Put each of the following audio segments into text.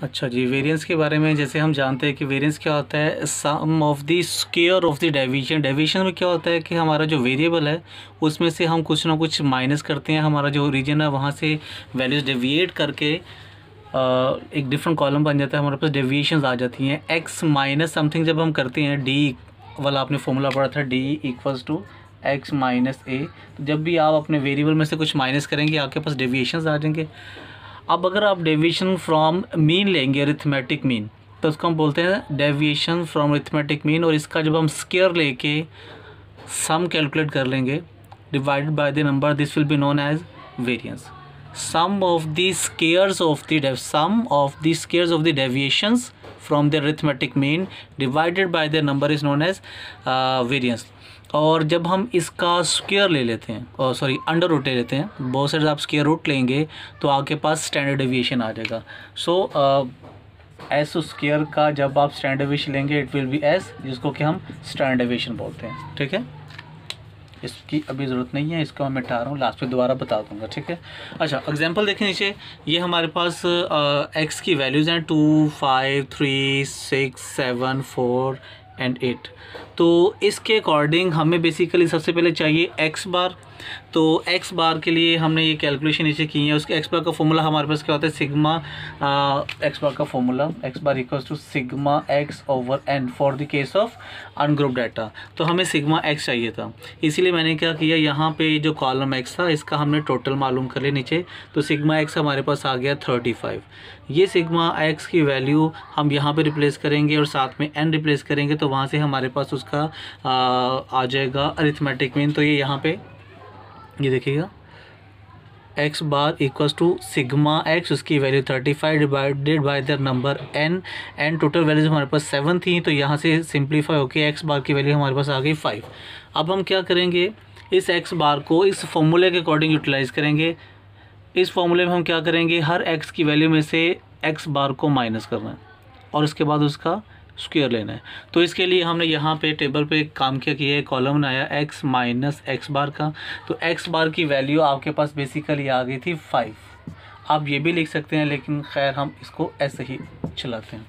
अच्छा जी, वेरिएंस के बारे में जैसे हम जानते हैं कि वेरिएंस क्या होता है, sum of the square of the deviation. Deviation में क्या होता है कि हमारा जो वेरिएबल है उसमें से हम कुछ ना कुछ माइनस करते हैं, हमारा जो रीजन है वहाँ से वैल्यूज़ डेविएट करके एक डिफरेंट कॉलम बन जाता है, हमारे पास डेविएशंस आ जाती हैं। एक्स माइनस समथिंग जब हम करते हैं, डी वाला आपने फॉर्मूला पढ़ा था, D equals to x minus A. तो जब भी आप अपने वेरिएबल में से कुछ माइनस करेंगे आपके पास डेविएशंस आ जाएंगे। अब अगर आप डेविएशन फ्रॉम मीन लेंगे, अरिथमेटिक मीन, तो उसको हम बोलते हैं डेविएशन फ्रॉम अरिथमेटिक मीन। और इसका जब हम स्क्वायर लेके सम कैलकुलेट कर लेंगे divided by the number, this will be known as variance. Sum of the squares of the deviations from the arithmetic mean divided by the number is known as variance. और जब हम इसका square ले लेते हैं, और सॉरी अंडर रूट ले लेते हैं, बहुत सारे आप स्क्वायर रूट लेंगे तो आपके पास स्टैंडर्ड डेविएशन आ जाएगा। सो एस स्क्वायर का जब आप स्टैंडर्ड डेविएशन लेंगे इट विल बी एस, जिसको कि हम स्टैंडर्ड डेविएशन बोलते हैं। ठीक है, इसकी अभी ज़रूरत नहीं है, इसको मैं मिटा रहा हूँ, लास्ट में दोबारा बता दूंगा। ठीक है, अच्छा एग्जांपल देखें नीचे, ये हमारे पास एक्स की वैल्यूज़ हैं 2, 5, 3, 6, 7, 4 एंड 8। तो इसके अकॉर्डिंग हमें बेसिकली सबसे पहले चाहिए एक्स बार। तो एक्स बार के लिए हमने ये कैलकुलेशन नीचे की है। उसके एक्स बार का फॉर्मूला हमारे पास क्या होता है, सिग्मा एक्स बार का formula, x bar equals to sigma x over n for the case of ungroup data. तो हमें सिग्मा एक्स चाहिए था, इसीलिए मैंने क्या किया, यहाँ पे जो कॉलम एक्स था इसका हमने टोटल मालूम कर लिया नीचे। तो सिग्मा एक्स हमारे पास आ गया 35। ये सिग्मा एक्स की वैल्यू हम यहाँ पे रिप्लेस करेंगे और साथ में एन रिप्लेस करेंगे, तो वहाँ से हमारे पास उसका आ जाएगा अरिथमेटिक मीन। तो ये यहाँ पे ये देखिएगा, X bar equals to sigma X, उसकी value 35 divided by the number N. N total values हमारे पास 7 थी, तो यहाँ से सिंप्लीफाई होके एक्स बार की वैल्यू हमारे पास आ गई 5। अब हम क्या करेंगे, इस एक्स बार को इस फॉर्मूले के अकॉर्डिंग यूटिलाइज़ करेंगे। इस फॉर्मूले में हम क्या करेंगे, हर एक्स की वैल्यू में से एक्स बार को माइनस करना है और उसके बाद उसका स्क्वायर लेना है। तो इसके लिए हमने यहाँ पे टेबल पे काम किया कि ये कॉलम बनाया एक्स माइनस एक्स बार का। तो एक्स बार की वैल्यू आपके पास बेसिकली आ गई थी 5। आप ये भी लिख सकते हैं, लेकिन खैर हम इसको ऐसे ही चलाते हैं।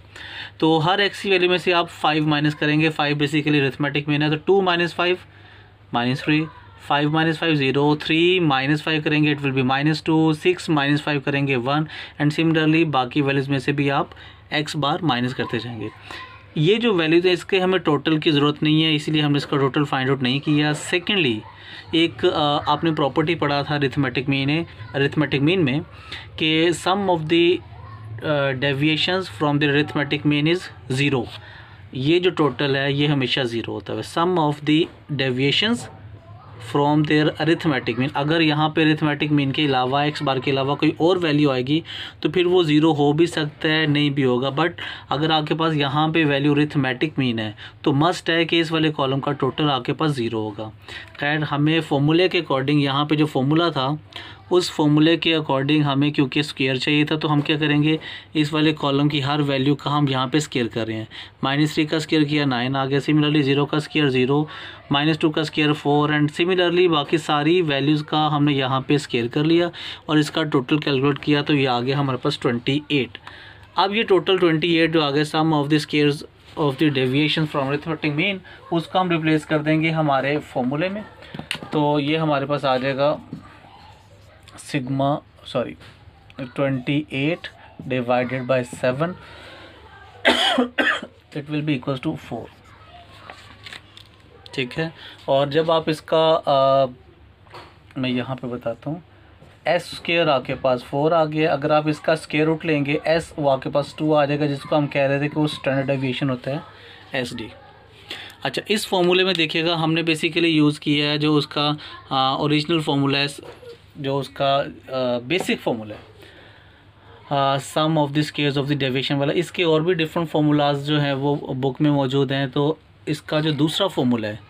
तो हर एक्स की वैल्यू में से आप 5 माइनस करेंगे। 5 बेसिकली अरिथमेटिक मीन है, तो 2 माइनस 5 माइनस 3, 5 माइनस 5 0, 3 माइनस 5 करेंगे इट विल बी -2, 6 माइनस 5 करेंगे 1 एंड सिमिलरली बाकी वैल्यूज़ में से भी आप एक्स बार माइनस करते जाएंगे। ये जो वैल्यूज है इसके हमें टोटल की ज़रूरत नहीं है, इसीलिए हमने इसका टोटल फाइंड आउट नहीं किया। सेकेंडली, एक आपने प्रॉपर्टी पढ़ा था अरिथमेटिक मीन में कि sum of the deviations from the arithmetic mean is 0। ये जो टोटल है ये हमेशा 0 होता है। Sum of the deviations from their arithmetic mean, अगर यहाँ पे अरिथमेटिक मीन के अलावा एक्स बार के अलावा कोई और वैल्यू आएगी तो फिर वो 0 हो भी सकता है, नहीं भी होगा। बट अगर आपके पास यहाँ पे वैल्यू अरिथमेटिक मीन है तो मस्ट है कि इस वाले कॉलम का टोटल आपके पास 0 होगा। खैर, हमें फॉर्मूले के अकॉर्डिंग यहाँ पे जो फॉर्मूला था उस फॉर्मूले के अकॉर्डिंग हमें क्योंकि स्क्वायर चाहिए था, तो हम क्या करेंगे, इस वाले कॉलम की हर वैल्यू का हम यहाँ पे स्क्वायर कर रहे हैं। -3 का स्क्वायर किया 9 आ गया, सिमिलरली 0 का स्क्वायर 0, -2 का स्क्वायर 4 एंड सिमिलरली बाकी सारी वैल्यूज़ का हमने यहाँ पे स्क्वायर कर लिया और इसका टोटल कैलकुलेट किया तो ये आ गया हमारे पास 28। अब ये टोटल 28 जो आ गया, sum of the squares of the deviation from arithmetic mean, उसका हम रिप्लेस कर देंगे हमारे फॉर्मूले में। तो ये हमारे पास आ जाएगा sigma 28 divided by 7 it will be equals to 4। ठीक है, और जब आप इसका मैं यहाँ पे बताता हूँ, एस स्क्वायर आपके पास 4 आ गया। अगर आप इसका स्क्वायर रूट लेंगे एस, वो आपके पास 2 आ जाएगा, जिसको हम कह रहे थे कि वो स्टैंडर्ड डेविएशन होता है SD। अच्छा, इस फॉर्मूले में देखिएगा हमने बेसिकली यूज़ किया है जो उसका ओरिजिनल फार्मूला है, जो उसका बेसिक फार्मूला है, sum of the squares of the deviation वाला। इसके और भी डिफरेंट फार्मूलाज जो हैं वो बुक में मौजूद हैं। तो इसका जो दूसरा फार्मूला है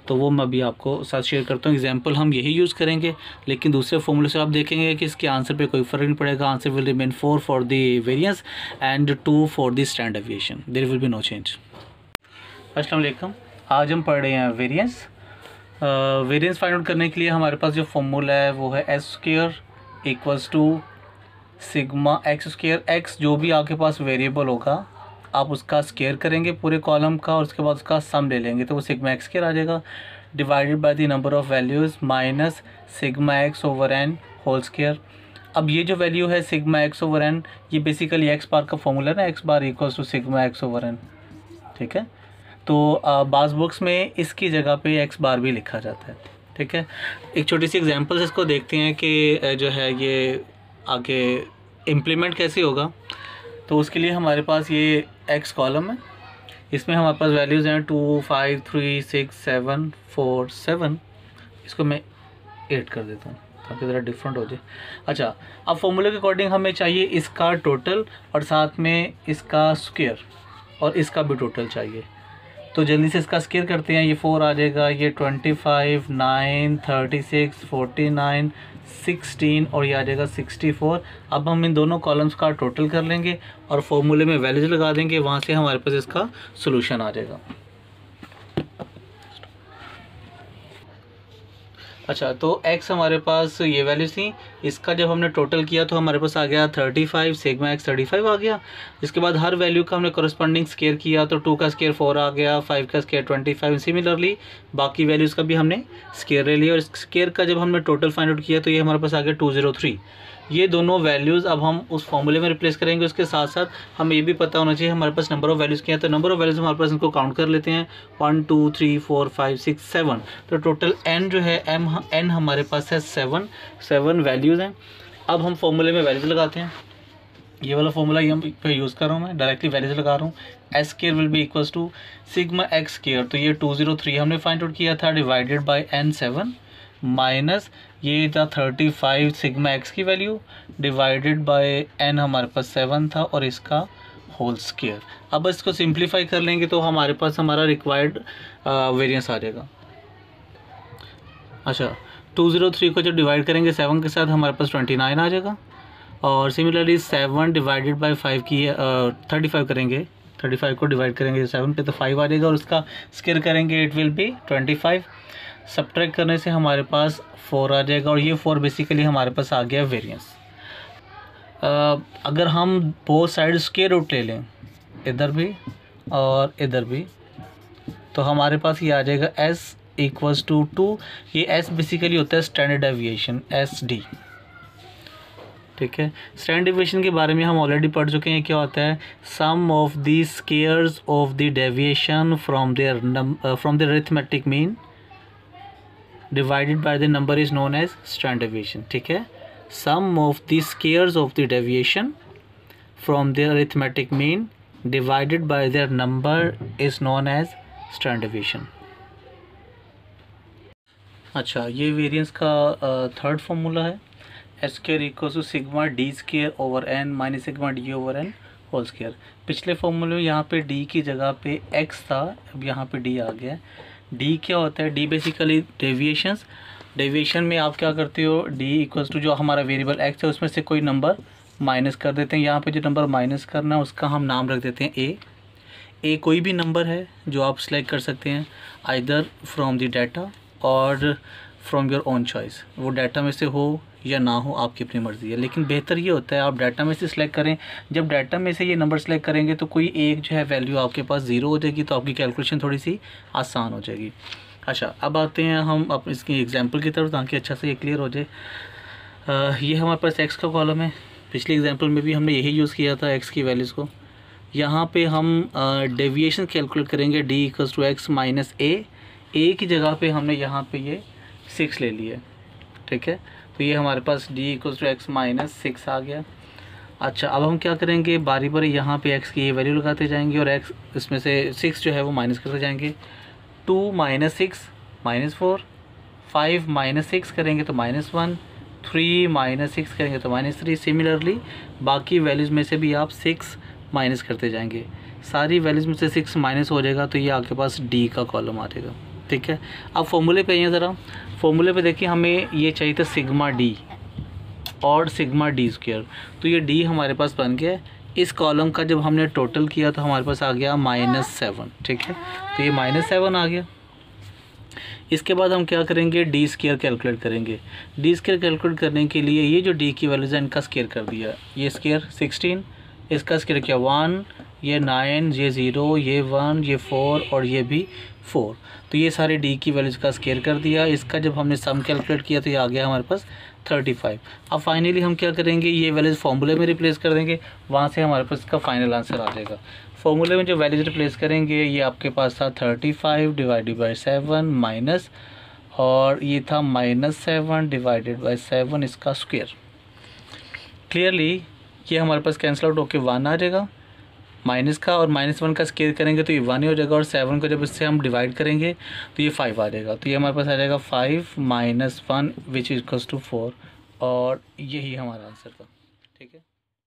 तो वो मैं अभी आपको साथ शेयर करता हूँ। एग्जांपल हम यही यूज़ करेंगे, लेकिन दूसरे फार्मूले से आप देखेंगे कि इसके आंसर पे कोई फ़र्क नहीं पड़ेगा। Answer will remain 4 for the variance and 2 for the standard deviation, there will be no change. अस्सलाम वालेकुम, आज हम पढ़ रहे हैं वेरिएंस। वेरिएंस फाइंड आउट करने के लिए हमारे पास जो फॉर्मूला है वो है S square equals to sigma x square, x जो भी आपके पास वेरिएबल होगा आप उसका स्क्वायर करेंगे पूरे कॉलम का और उसके बाद उसका सम ले लेंगे तो वो सिग्मा एक्स स्क्वायर आ जाएगा, divided by the number of values minus sigma x over N whole square. अब ये जो वैल्यू है सिग्मा एक्स ओवर एन, ये बेसिकली एक्स बार का फॉर्मूला है ना, x bar equals to sigma x over n, ठीक है। तो बास बुक्स में इसकी जगह पे एक्स बार भी लिखा जाता है, ठीक है। एक छोटी सी एग्जांपल इसको देखते हैं कि जो है ये आगे इम्प्लीमेंट कैसे होगा। तो उसके लिए हमारे पास ये एक्स कॉलम है, इसमें हमारे पास वैल्यूज़ हैं 2 5 3 6 7 4 7, इसको मैं 8 कर देता हूँ ताकि ज़रा डिफरेंट हो जाए। अच्छा, अब फॉर्मूले के अकॉर्डिंग हमें चाहिए इसका टोटल और साथ में इसका स्क्वायर और इसका भी टोटल चाहिए। तो जल्दी से इसका स्क्वायर करते हैं, ये 4 आ जाएगा, ये 25 9 36 49 16 और ये आ जाएगा 64। अब हम इन दोनों कॉलम्स का टोटल कर लेंगे और फॉर्मूले में वैल्यूज लगा देंगे, वहाँ से हमारे पास इसका सोल्यूशन आ जाएगा। अच्छा, तो x हमारे पास ये वैल्यूज थी, इसका जब हमने टोटल किया तो हमारे पास आ गया 35, सिग्मा x 35 आ गया। इसके बाद हर वैल्यू का हमने करस्पॉन्डिंग स्क्वायर किया तो 2 का स्क्वायर 4 आ गया, 5 का स्क्वायर 25। सिमिलरली बाकी वैल्यूज़ का भी हमने स्क्वायर ले लिया और स्क्वायर का जब हमने टोटल फाइंड आउट किया तो ये हमारे पास आ गया 203। ये दोनों वैल्यूज़ अब हम उस फॉर्मूले में रिप्लेस करेंगे। उसके साथ साथ हमें ये भी पता होना चाहिए हमारे पास नंबर ऑफ़ वैल्यूज़ क्या है, तो नंबर ऑफ़ वैल्यूज़ हमारे पास इनको काउंट कर लेते हैं 1 2 3 4 5 6 7। तो टोटल n जो है n हमारे पास है 7 वैल्यूज़ हैं। अब हम फॉर्मूले में वैल्यूज़ लगाते हैं, ये वाला फॉर्मूला ये हम पे यूज़ कर रहा हूँ, मैं डायरेक्टली वैल्यूज़ लगा रहा हूँ। S square will be equals to sigma x square, तो ये 203 हमने फाइंड आउट किया था, डिवाइडेड बाय n 7 माइनस ये था 35 सिग्मा एक्स की वैल्यू, डिवाइडेड बाय n हमारे पास 7 था और इसका होल स्क्वायर। अब इसको सिंप्लीफाई कर लेंगे तो हमारे पास हमारा रिक्वायर्ड वेरिएंस आ जाएगा। अच्छा, 203 को जब डिवाइड करेंगे 7 के साथ हमारे पास 29 आ जाएगा और सिमिलरली 7 डिवाइडेड बाय 5 की 35 करेंगे, 35 को डिवाइड करेंगे 7 पे तो 5 आ जाएगा और उसका स्क्वायर करेंगे इट विल बी 25। सब्ट्रैक्ट करने से हमारे पास 4 आ जाएगा और ये 4 बेसिकली हमारे पास आ गया वेरिएंस। अगर हम बोथ साइड स्क्वायर रूट ले लें, इधर भी और इधर भी, तो हमारे पास ये आ जाएगा s इक्वल्स टू 2। ये s बेसिकली होता है स्टैंडर्ड डेविएशन SD, ठीक है। स्टैंडर्ड डेविएशन के बारे में हम ऑलरेडी पढ़ चुके हैं, क्या होता है sum of the squares of the deviation from the arithmetic mean divided by the number is known as standard deviation, ठीक है। Sum of the squares of the deviation from the arithmetic mean divided by the number is known as standard deviation. अच्छा, ये variance का third formula है, S square equal to sigma D square over N minus sigma D over N whole square. पिछले फॉर्मूले में यहाँ पे D की जगह पे एक्स था, अब यहाँ पे डी आ गया। डी क्या होता है, डी बेसिकली डेविएशंस। डेविएशन में आप क्या करते हो, डी इक्वल्स टू जो हमारा वेरिएबल एक्स है उसमें से कोई नंबर माइनस कर देते हैं। यहाँ पे जो नंबर माइनस करना है उसका हम नाम रख देते हैं ए कोई भी नंबर है जो आप सिलेक्ट कर सकते हैं आइदर फ्रॉम द डाटा और फ्रॉम योर ओन चॉइस। वो डाटा में से हो या ना हो आपकी अपनी मर्ज़ी है, लेकिन बेहतर ये होता है आप डाटा में से सिलेक्ट करें। जब डाटा में से ये नंबर सेलेक्ट करेंगे तो कोई एक जो है वैल्यू आपके पास 0 हो जाएगी, तो आपकी कैलकुलेशन थोड़ी सी आसान हो जाएगी। अच्छा, अब आते हैं हम अपनी इसकी एग्जांपल की तरफ ताकि अच्छा से ये क्लियर हो जाए। ये हमारे पास एक्स का कॉलम है, पिछले एग्जांपल में भी हमने यही यूज़ किया था एक्स की वैल्यूज़ को। यहाँ पे हम डेविएशन कैलकुलेट करेंगे D equals to x minus A की जगह पे हमने यहाँ पे ये 6 ले लिया, ठीक है। तो ये हमारे पास d equals to x minus 6 आ गया। अच्छा, अब हम क्या करेंगे, बारी बारी यहाँ पे x की ये वैल्यू लगाते जाएंगे और x इसमें से 6 जो है वो माइनस करते जाएंगे। 2 माइनस 6 माइनस 4, 5 माइनस 6 करेंगे तो -1, 3 माइनस 6 करेंगे तो -3। सिमिलरली बाकी वैल्यूज़ में से भी आप 6 माइनस करते जाएंगे, सारी वैल्यूज़ में से 6 माइनस हो जाएगा तो ये आपके पास d का कॉलम आ जाएगा, ठीक है। अब फॉर्मूले पे आइए ज़रा, फॉर्मूले पे देखिए हमें ये चाहिए था सिग्मा डी और सिग्मा डी स्क्वायर, तो ये डी हमारे पास बन गया। इस कॉलम का जब हमने टोटल किया तो हमारे पास आ गया -7, ठीक है। तो ये -7 आ गया। इसके बाद हम क्या करेंगे, डी स्क्वायर कैलकुलेट करेंगे। डी स्क्वायर कैलकुलेट करने के लिए ये जो डी की वैल्यूज है इनका स्क्वायर कर दिया, ये स्क्वायर 16, इसका स्क्वायर किया 1, ये 9, ये 0, ये 1, ये 4 और ये भी 4। तो ये सारे डी की वैल्यूज का स्क्वायर कर दिया। इसका जब हमने सम कैलकुलेट किया तो ये आ गया हमारे पास 35। अब फाइनली हम क्या करेंगे, ये वैल्यूज फॉर्मूले में रिप्लेस कर देंगे, वहाँ से हमारे पास इसका फाइनल आंसर आ जाएगा। फॉर्मूले में जो वैल्यूज रिप्लेस करेंगे, ये आपके पास था 35 डिवाइडेड बाई 7 माइनस, और ये था -7 डिवाइडेड बाई 7 इसका स्क्वायर। क्लियरली ये हमारे पास कैंसिल आउट होकर 1 आ जाएगा माइनस का, और -1 का स्क्वायर करेंगे तो ये 1 ही हो जाएगा, और 7 को जब इससे हम डिवाइड करेंगे तो ये 5 आ जाएगा। तो ये हमारे पास आ जाएगा 5 - 1 विच इक्वल्स टू 4, और यही हमारा आंसर था। ठीक है।